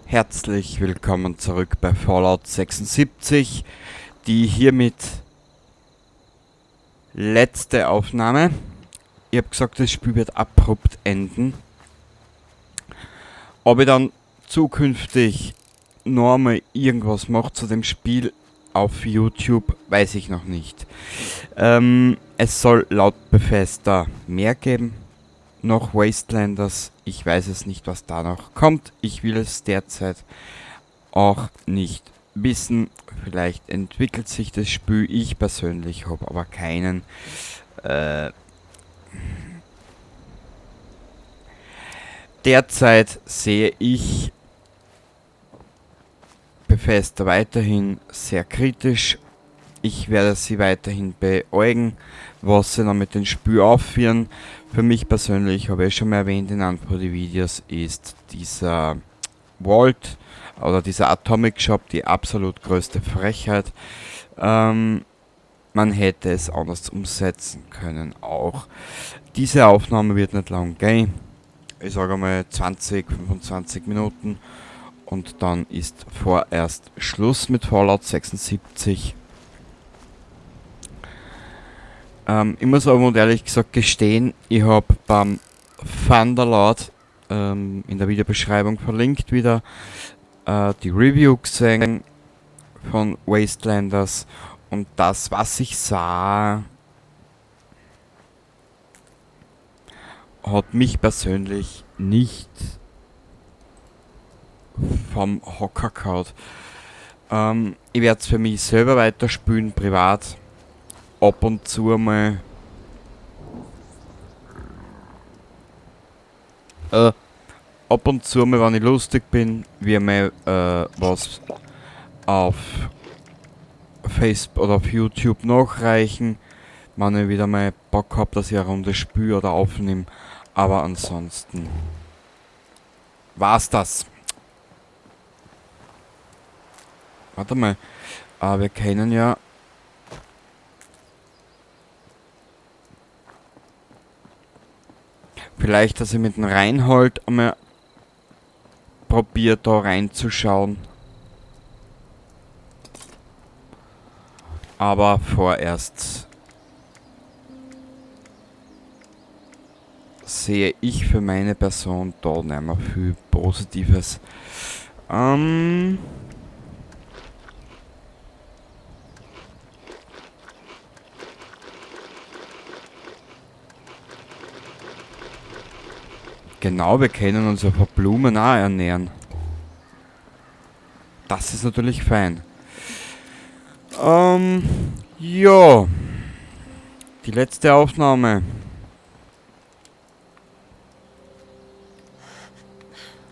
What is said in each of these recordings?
Herzlich willkommen zurück bei Fallout 76, die hiermit letzte Aufnahme. Ich habe gesagt, das Spiel wird abrupt enden. Ob ich dann zukünftig noch einmal irgendwas mache zu dem Spiel auf YouTube, weiß ich noch nicht. Es soll laut Bethesda mehr geben, noch Wastelanders. Ich weiß es nicht, was da noch kommt. Ich will es derzeit auch nicht wissen. Vielleicht entwickelt sich das Spiel. Ich persönlich habe aber keinen derzeit sehe ich Bethesda weiterhin sehr kritisch. Ich werde sie weiterhin beäugen, was sie dann mit dem Spiel aufführen. Für mich persönlich, habe ich schon mal erwähnt in einem von den Videos, ist dieser Vault oder dieser Atomic Shop die absolut größte Frechheit. Man hätte es anders umsetzen können auch. Diese Aufnahme wird nicht lang gehen. Ich sage mal 20, 25 Minuten. Und dann ist vorerst Schluss mit Fallout 76. Ich muss aber und ehrlich gesagt gestehen, ich habe beim Thunderlord in der Videobeschreibung verlinkt wieder die Review gesehen von Wastelanders, und das, was ich sah, hat mich persönlich nicht vom Hocker gehauen. Ich werde es für mich selber weiterspielen, privat. Ab und zu mal wenn ich lustig bin, wie mal was auf Facebook oder auf YouTube nachreichen, wenn ich wieder mal Bock hab, dass ich eine Runde spiele oder aufnehme. Aber ansonsten war's das. Warte mal, wir können ja vielleicht, dass ich mit dem Reinhold einmal probiert, da reinzuschauen. Aber vorerst sehe ich für meine Person da nicht mehr viel Positives. Genau, wir können uns ja von Blumen auch ernähren. Das ist natürlich fein. Ja. Die letzte Aufnahme.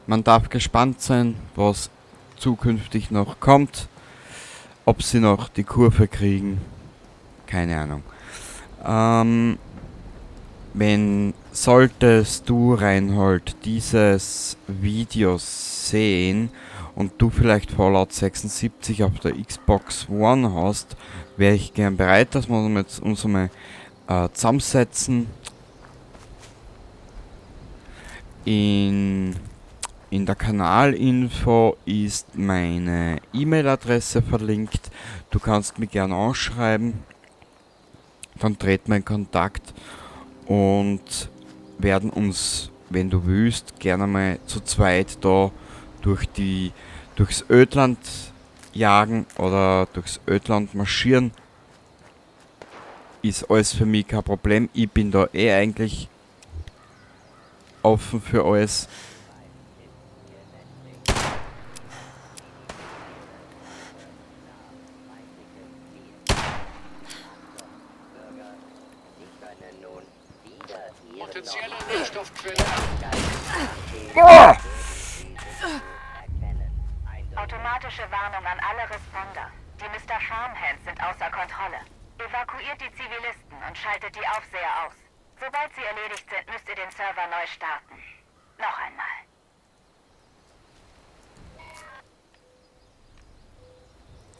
Man darf gespannt sein, was zukünftig noch kommt. Ob sie noch die Kurve kriegen. Keine Ahnung. Wenn solltest du, Reinhold, dieses Video sehen und du vielleicht Fallout 76 auf der Xbox One hast, wäre ich gern bereit, dass wir uns mal zusammensetzen. In der Kanalinfo ist meine E-Mail-Adresse verlinkt. Du kannst mich gerne anschreiben. Dann treten wir in Kontakt und werden uns, wenn du willst, gerne mal zu zweit da durchs Ödland jagen oder durchs Ödland marschieren. Ist alles für mich kein Problem. Ich bin da eigentlich offen für alles. Potenzielle Rohstoffquelle. Automatische Warnung an alle Responder. Die Mr. Farmhands sind außer Kontrolle. Evakuiert die Zivilisten und schaltet die Aufseher aus. Sobald sie erledigt sind, müsst ihr den Server neu starten. Noch einmal.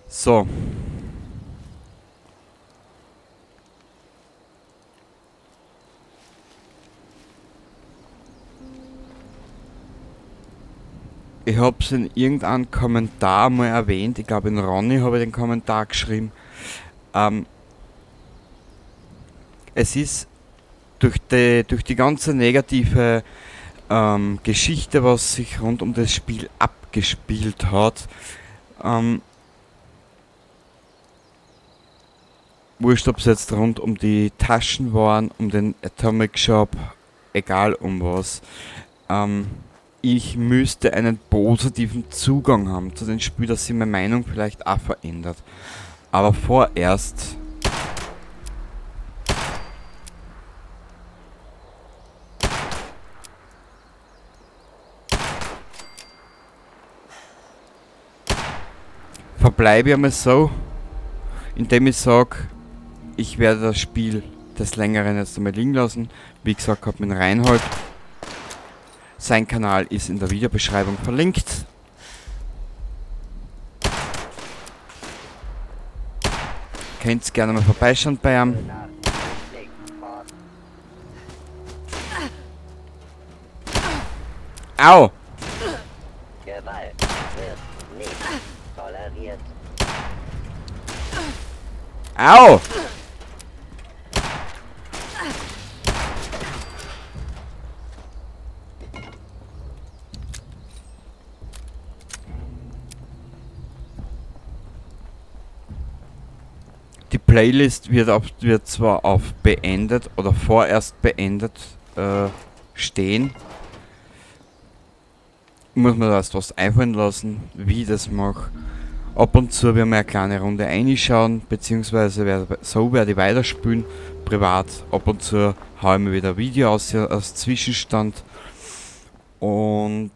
So. Ich habe es in irgendeinem Kommentar mal erwähnt. Ich glaube, in Ronny habe ich den Kommentar geschrieben. Es ist durch die ganze negative Geschichte, was sich rund um das Spiel abgespielt hat, wurscht, ob es jetzt rund um die Taschen waren, um den Atomic Shop, egal um was, ich müsste einen positiven Zugang haben zu dem Spiel, dass sich meine Meinung vielleicht auch verändert. Aber vorerst verbleibe ich einmal so, indem ich sage, ich werde das Spiel des Längeren jetzt einmal liegen lassen. Wie gesagt, habe mit Reinhold. Sein Kanal ist in der Videobeschreibung verlinkt. Könnt gerne mal vorbeischauen bei ihm. Au! Gewalt wird nicht toleriert. Au! Die Playlist wird zwar auf beendet oder vorerst beendet stehen. Muss man da erst was einfallen lassen, wie ich das mache. Ab und zu werden wir eine kleine Runde reinschauen, beziehungsweise so werde ich weiterspielen, privat. Ab und zu haue ich mir wieder ein Video aus Zwischenstand. Und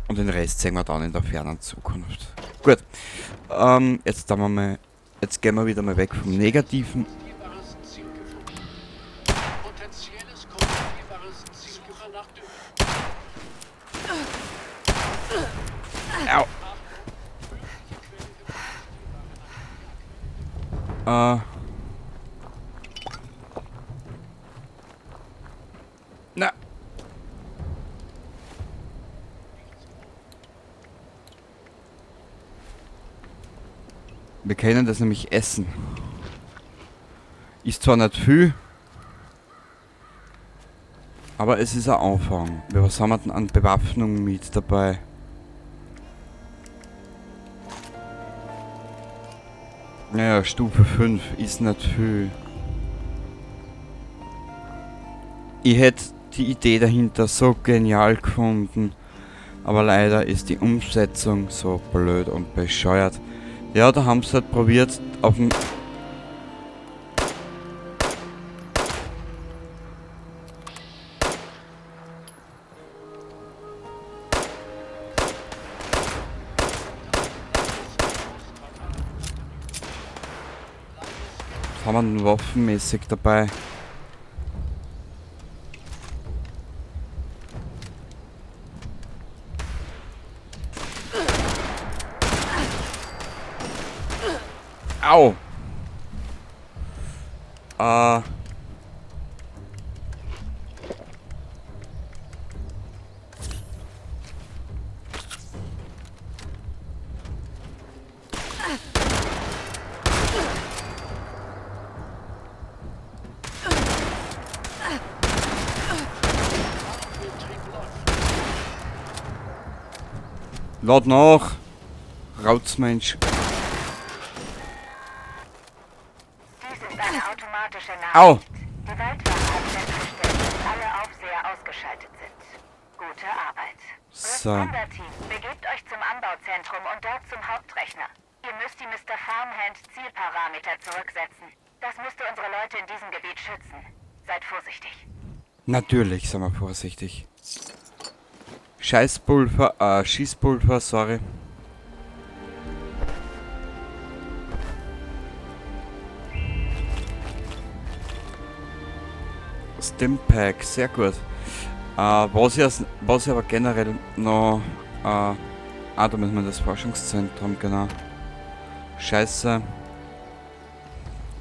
den Rest sehen wir dann in der fernen Zukunft. Gut, jetzt gehen wir wieder mal weg vom Negativen. Kontrollierbares Ziel gefunden. Potenzielles kontrollierbares Ziel gefunden. Nach Au! Na! Wir können das nämlich essen. Ist zwar nicht viel, aber es ist ein Anfang. Was haben wir denn an Bewaffnung mit dabei? Naja, Stufe 5 ist nicht viel. Ich hätte die Idee dahinter so genial gefunden, aber leider ist die Umsetzung so blöd und bescheuert. Ja, da haben sie halt probiert, auf dem... Was haben wir denn waffenmäßig dabei? Au! Lad nach! Rautzmensch! Dies ist eine automatische Au! Nachricht. Die Waldwache hat festgestellt, dass alle Aufseher ausgeschaltet sind. Gute Arbeit. So. Responder-Team, begebt euch zum Anbauzentrum und dort zum Hauptrechner. Ihr müsst die Mr. Farmhand Zielparameter zurücksetzen. Das müsste unsere Leute in diesem Gebiet schützen. Seid vorsichtig. Natürlich, sind wir vorsichtig. Scheißpulver, Schießpulver, sorry. Stimpack, sehr gut. Was ich aber generell noch... da müssen wir das Forschungszentrum, genau. Scheiße.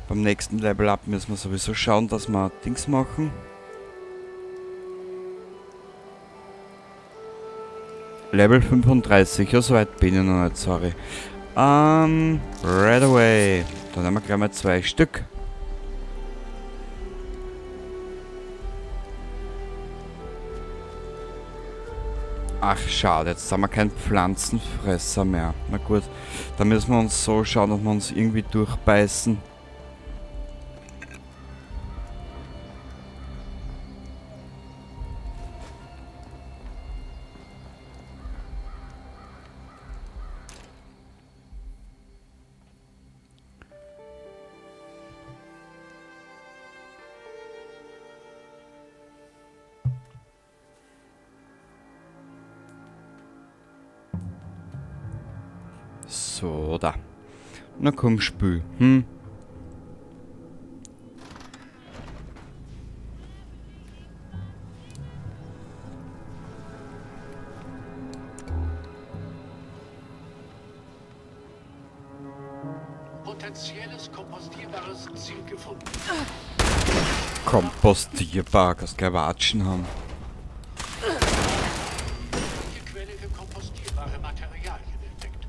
Beim nächsten Level Up müssen wir sowieso schauen, dass wir Dings machen. Level 35, ja, soweit bin ich noch nicht, sorry. Right away. Dann haben wir gleich mal 2 Stück. Ach, schade, jetzt haben wir keinen Pflanzenfresser mehr. Na gut, dann müssen wir uns so schauen, dass wir uns irgendwie durchbeißen. So, da. Na komm, spül. Potenzielles kompostierbares Ziel gefunden. Kompostierbar, kannst gleich Watschen haben. Die Quelle für kompostierbare Materialien entdeckt.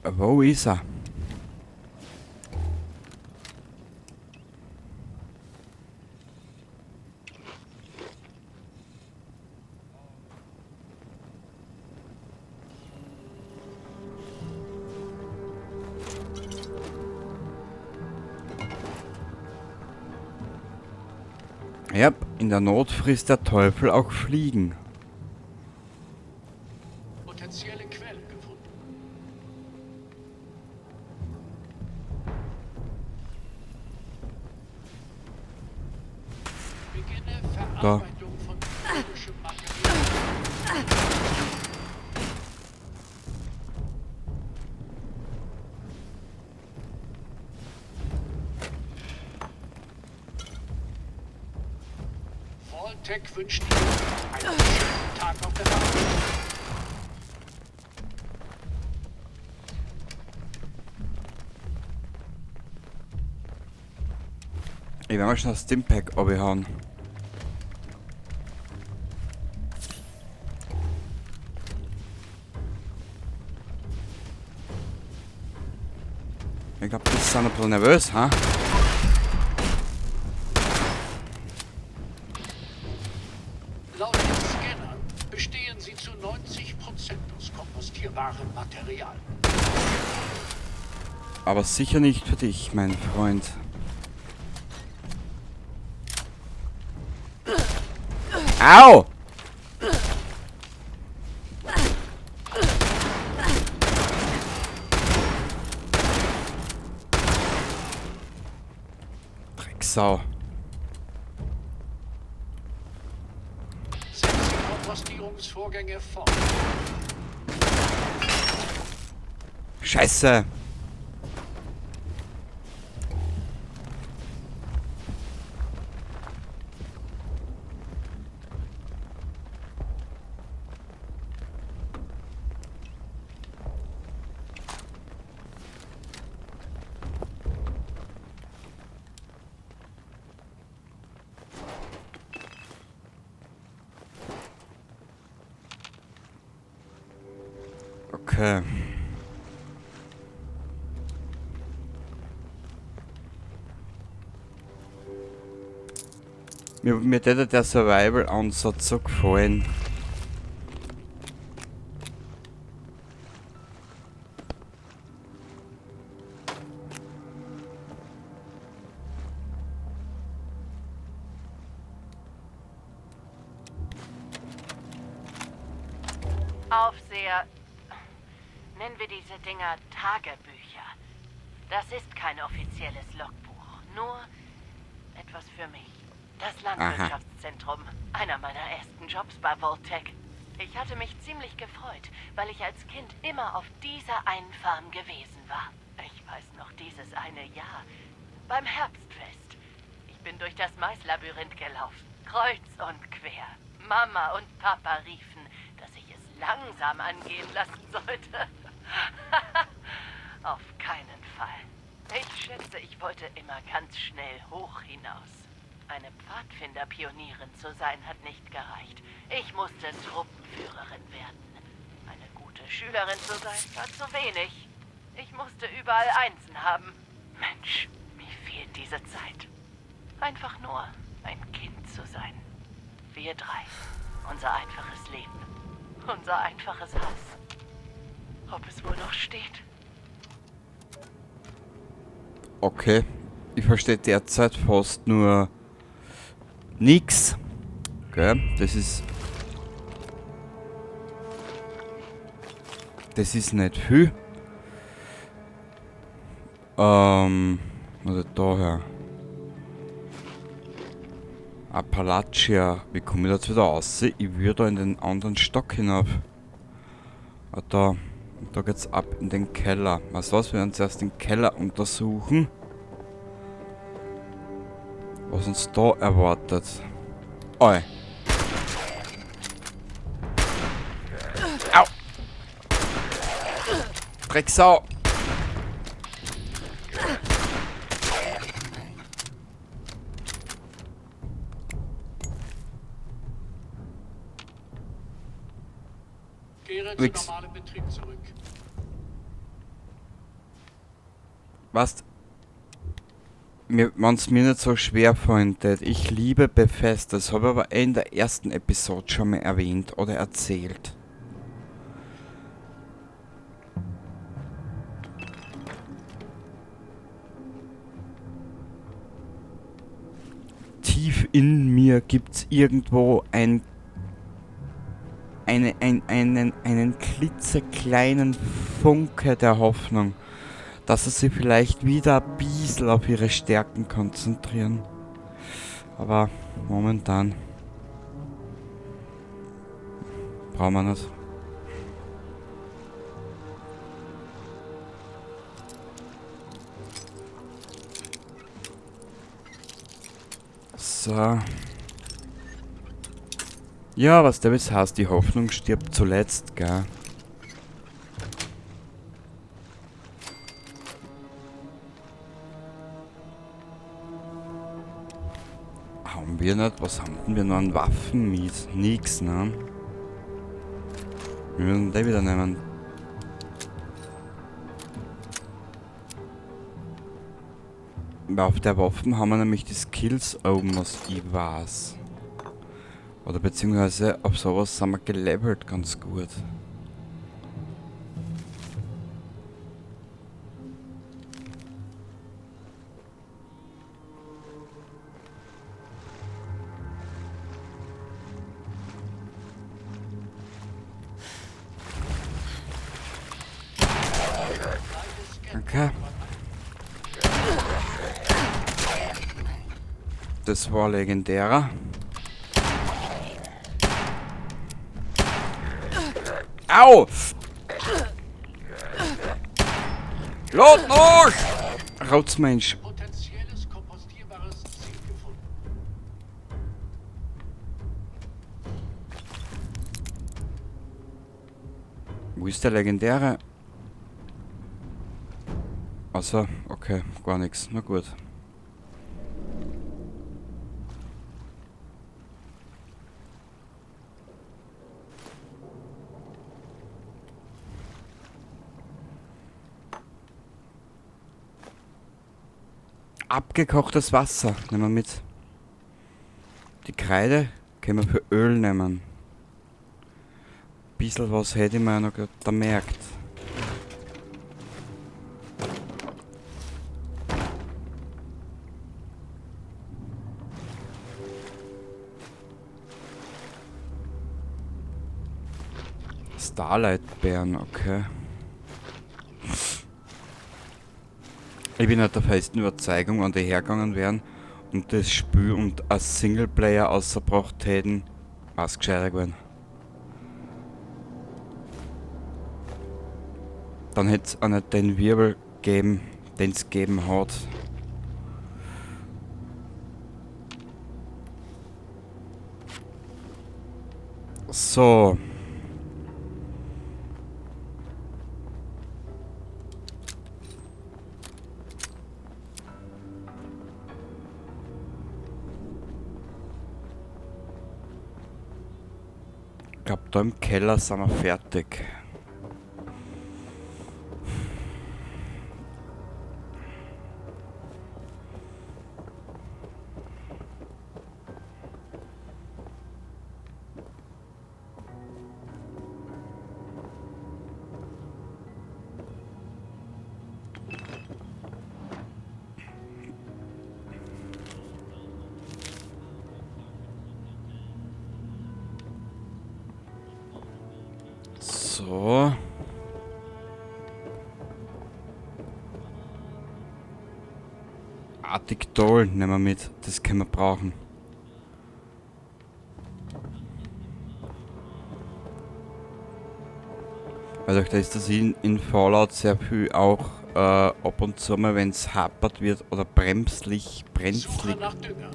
Wo ist er? Ja, in der Not frisst der Teufel auch Fliegen. Potenzielle Quelle gefunden. Beginne Verarbeitung von biologischem Material. Vault-Tec wünscht dir einen schönen Tag auf der Basis. Ich werde mal schon das Stimpack abhauen. Ich glaube, die sind ein bisschen nervös, ha? Laut den Scannern bestehen sie zu 90% aus kompostierbarem Material. Aber sicher nicht für dich, mein Freund. Au! Drecksau. Setze Kompostierungsvorgänge fort. Scheiße! Okay. Mir hätte der Survival-Ansatz so gefallen. Aufseher. Nennen wir diese Dinger Tagebücher. Das ist kein offizielles Logbuch, nur etwas für mich. Das Landwirtschaftszentrum, einer meiner ersten Jobs bei Vault-Tec. Ich hatte mich ziemlich gefreut, weil ich als Kind immer auf dieser einen Farm gewesen war. Ich weiß noch dieses eine Jahr, beim Herbstfest. Ich bin durch das Maislabyrinth gelaufen, kreuz und quer. Mama und Papa riefen, dass ich es langsam angehen lassen sollte. Auf keinen Fall. Ich schätze, ich wollte immer ganz schnell hoch hinaus. Eine Pfadfinder-Pionierin zu sein hat nicht gereicht. Ich musste Truppenführerin werden. Eine gute Schülerin zu sein war zu wenig. Ich musste überall Einsen haben. Mensch, mir fehlt diese Zeit. Einfach nur ein Kind zu sein. Wir drei. Unser einfaches Leben. Unser einfaches Haus. Ob es wohl noch steht? Okay. Ich verstehe derzeit fast nur nix. Okay, das ist nicht viel. Oder daher. Appalachia. Wie komme ich da jetzt wieder raus? Ich würde da in den anderen Stock hinauf. Da geht's ab in den Keller. Was wir werden zuerst den Keller untersuchen. Was uns da erwartet. Oi. Au! Drecksau! Kehre zu Nix. normalem Betrieb zurück. Was? Wenn es mir nicht so schwer findet, ich liebe Bethesda, das habe ich aber in der ersten Episode schon mal erwähnt oder erzählt. Tief in mir gibt's irgendwo einen klitzekleinen Funke der Hoffnung, dass sie sich vielleicht wieder ein bisschen auf ihre Stärken konzentrieren. Aber momentan brauchen wir nicht. So. Ja, was der jetzt heißt, die Hoffnung stirbt zuletzt, gell? Haben wir nicht? Was haben denn wir noch an Waffen mit? Nix, ne? Wir müssen den wieder nehmen. Weil auf der Waffen haben wir nämlich die Skills oben, was ich weiß. Oder beziehungsweise auf sowas sind wir gelevelt ganz gut. Okay. Das war legendärer. Au! Lot los! Rotzmensch. Potenzielles kompostierbares Ziel gefunden. Wo ist der legendäre? Achso, okay, gar nichts. Na gut. Abgekochtes Wasser nehmen wir mit. Die Kreide können wir für Öl nehmen. Bissl was hätte ich mir noch da merkt. Starlight-Bären, okay. Ich bin halt der festen Überzeugung, wenn die hergegangen wären und das Spiel und als Singleplayer ausgebracht hätten, war es gescheiter gewesen. Dann hätte es auch nicht den Wirbel gegeben, den es gegeben hat. So. Ich glaube, da im Keller sind wir fertig. So. Arctic-Doll nehmen wir mit. Das können wir brauchen. Also da ist das in Fallout sehr viel auch ab und zu mal, wenn es hapert wird oder brenzlig Nach Dünger.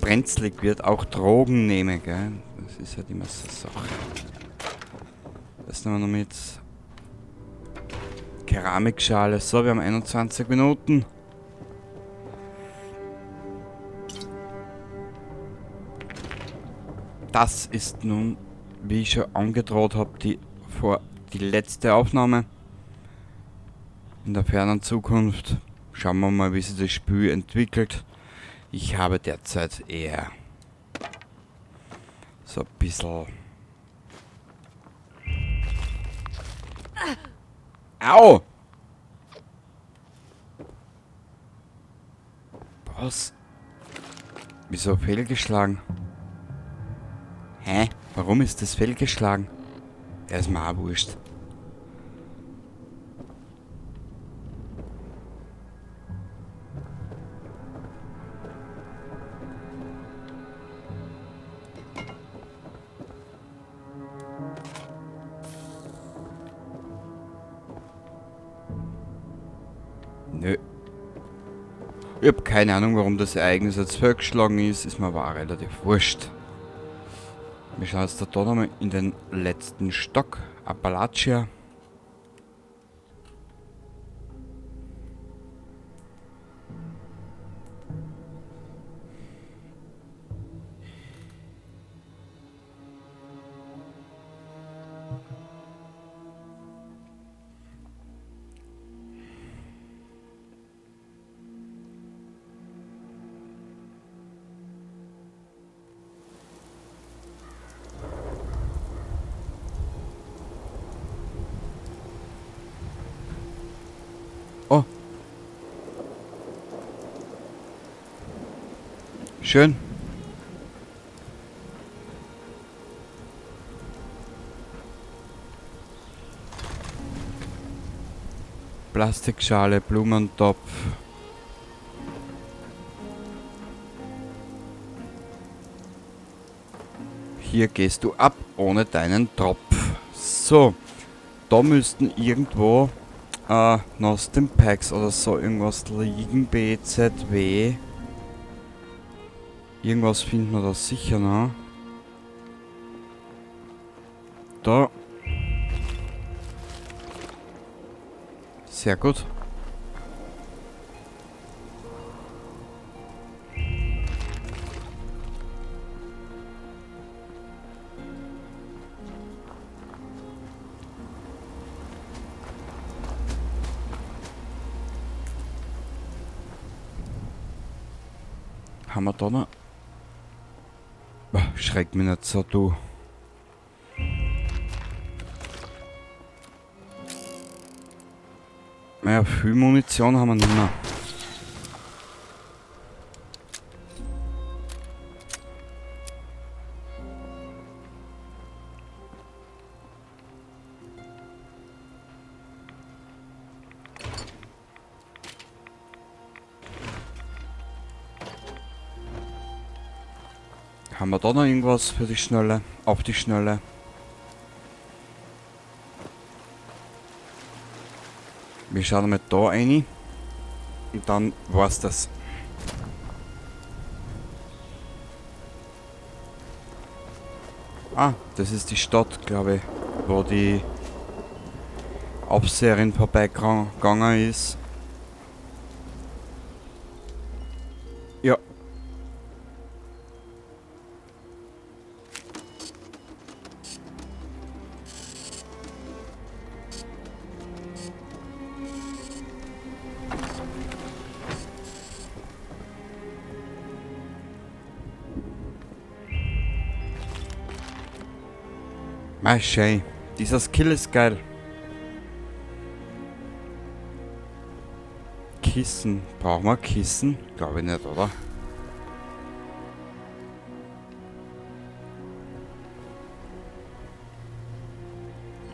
brenzlig wird, auch Drogen nehmen, gell? Das ist halt immer so eine Sache. Das nehmen wir noch mit. Keramikschale. So, wir haben 21 Minuten. Das ist nun, wie ich schon angedroht habe, die letzte Aufnahme. In der fernen Zukunft. Schauen wir mal, wie sich das Spiel entwickelt. Ich habe derzeit eher so ein bisschen... Au! Was? Wieso fehlgeschlagen? Hä? Warum ist das fehlgeschlagen? Der ist mir auch wurscht. Nö. Ich hab keine Ahnung, warum das Ereignis jetzt fehlgeschlagen ist. Ist mir aber auch relativ wurscht. Wir schauen jetzt da nochmal in den letzten Stock. Appalachia. Oh. Schön. Plastikschale, Blumentopf. Hier gehst du ab ohne deinen Tropf. So. Da müssten irgendwo noch Stimpaks oder so irgendwas liegen. BZW. Irgendwas finden wir da sicher noch. Da. Sehr gut. Haben wir da noch? Schreck mich nicht so, du. Naja, viel Munition haben wir nicht mehr. Haben wir da noch irgendwas für die Schnelle? Auf die Schnelle. Wir schauen mal da rein. Und dann war's das. Ah, das ist die Stadt, glaube ich, wo die Aufseherin vorbeigegangen ist. Ja. Mei, schön. Dieser Skill ist geil. Kissen. Brauchen wir Kissen? Glaube ich nicht, oder?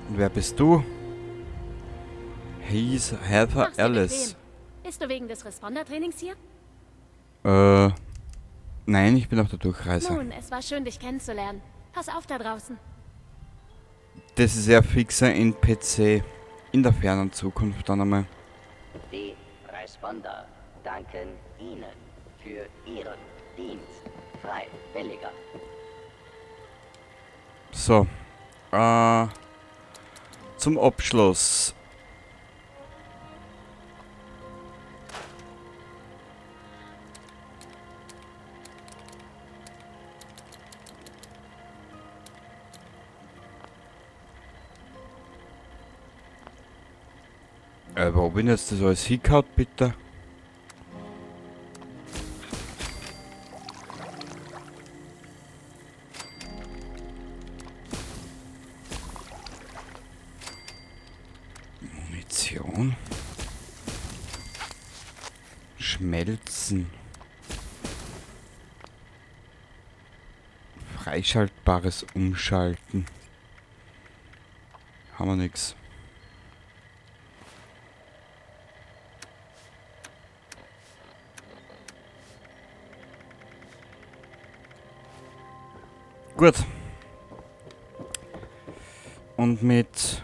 Und wer bist du? He's Helfer Mach's dir Alice. bequem. Bist du wegen des Responder-Trainings hier? Nein, ich bin auf der Durchreise. Nun, es war schön, dich kennenzulernen. Pass auf da draußen. Das ist ja fixer NPC in der fernen Zukunft dann einmal. Die Responder danken Ihnen für Ihren Dienst. Freiwilliger. So, zum Abschluss. Wo bin jetzt das alles hingehauen, bitte? Munition. Schmelzen. Freischaltbares Umschalten. Haben wir nix. Gut. Und mit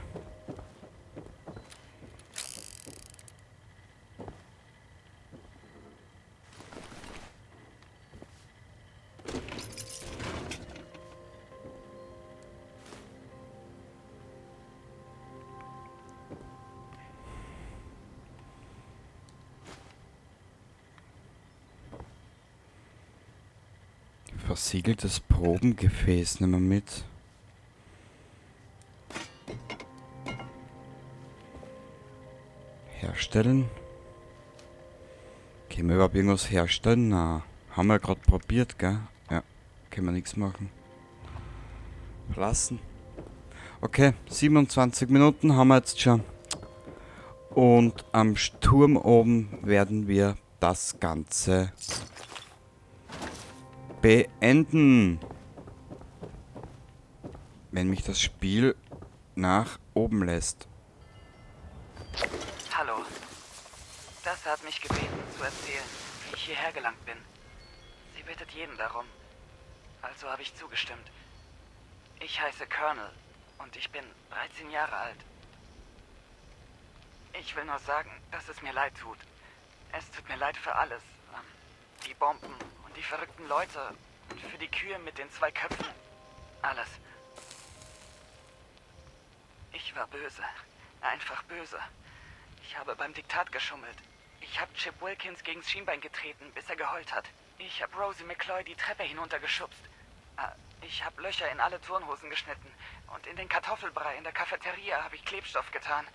versiegeltes Probengefäß nehmen wir mit. Herstellen. Können wir überhaupt irgendwas herstellen? Na, haben wir gerade probiert, gell? Ja, können wir nichts machen. Verlassen. Okay, 27 Minuten haben wir jetzt schon. Und am Sturm oben werden wir das Ganze beenden. Wenn mich das Spiel nach oben lässt. Hallo. Das hat mich gebeten, zu erzählen, wie ich hierher gelangt bin. Sie bittet jeden darum. Also habe ich zugestimmt. Ich heiße Colonel und ich bin 13 Jahre alt. Ich will nur sagen, dass es mir leid tut. Es tut mir leid für alles. Die Bomben und die verrückten Leute und für die Kühe mit den 2 Köpfen. Alles. Ich war böse. Einfach böse. Ich habe beim Diktat geschummelt. Ich habe Chip Wilkins gegens Schienbein getreten, bis er geheult hat. Ich habe Rosie McCloy die Treppe hinuntergeschubst. Ich habe Löcher in alle Turnhosen geschnitten. Und in den Kartoffelbrei in der Cafeteria habe ich Klebstoff getan.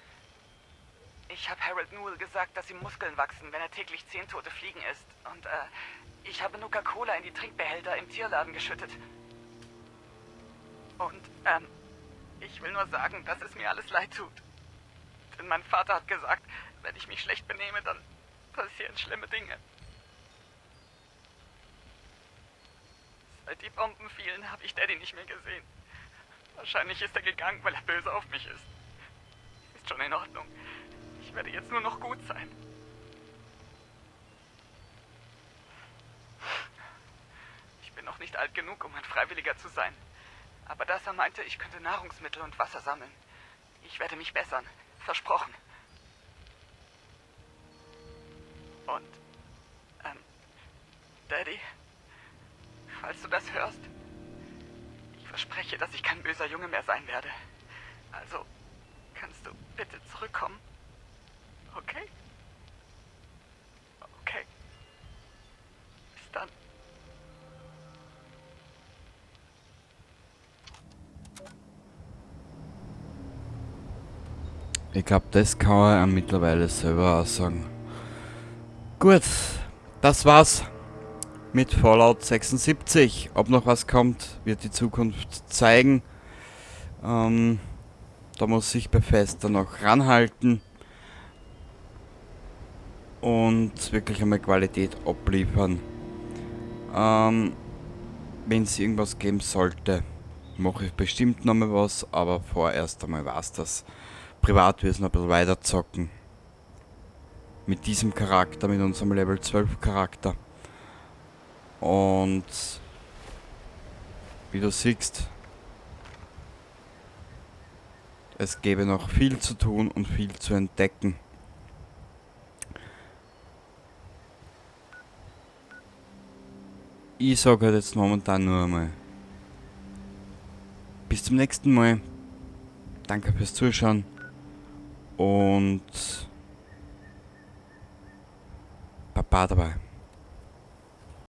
Ich habe Harold Newell gesagt, dass ihm Muskeln wachsen, wenn er täglich 10 tote Fliegen isst. Und ich habe Nuka-Cola in die Trinkbehälter im Tierladen geschüttet. Und ich will nur sagen, dass es mir alles leid tut. Denn mein Vater hat gesagt, wenn ich mich schlecht benehme, dann passieren schlimme Dinge. Seit die Bomben fielen, habe ich Daddy nicht mehr gesehen. Wahrscheinlich ist er gegangen, weil er böse auf mich ist. Ist schon in Ordnung. Ich werde jetzt nur noch gut sein. Ich bin noch nicht alt genug, um ein Freiwilliger zu sein. Aber Dasa meinte, ich könnte Nahrungsmittel und Wasser sammeln. Ich werde mich bessern. Versprochen. Und, Daddy, falls du das hörst, ich verspreche, dass ich kein böser Junge mehr sein werde. Also, kannst du bitte zurückkommen? Okay? Okay. Bis dann. Ich glaube, das kann er mittlerweile selber auch sagen. Gut, das war's mit Fallout 76. Ob noch was kommt, wird die Zukunft zeigen. Da muss sich Bethesda noch ranhalten und wirklich einmal Qualität abliefern. Wenn es irgendwas geben sollte, mache ich bestimmt nochmal was, aber vorerst einmal war's das. Privat will es noch ein bisschen weiter zocken. Mit diesem Charakter, mit unserem Level 12 Charakter. Und wie du siehst, es gäbe noch viel zu tun und viel zu entdecken. Ich sage halt jetzt momentan nur einmal bis zum nächsten Mal. Danke fürs Zuschauen und Baba dabei.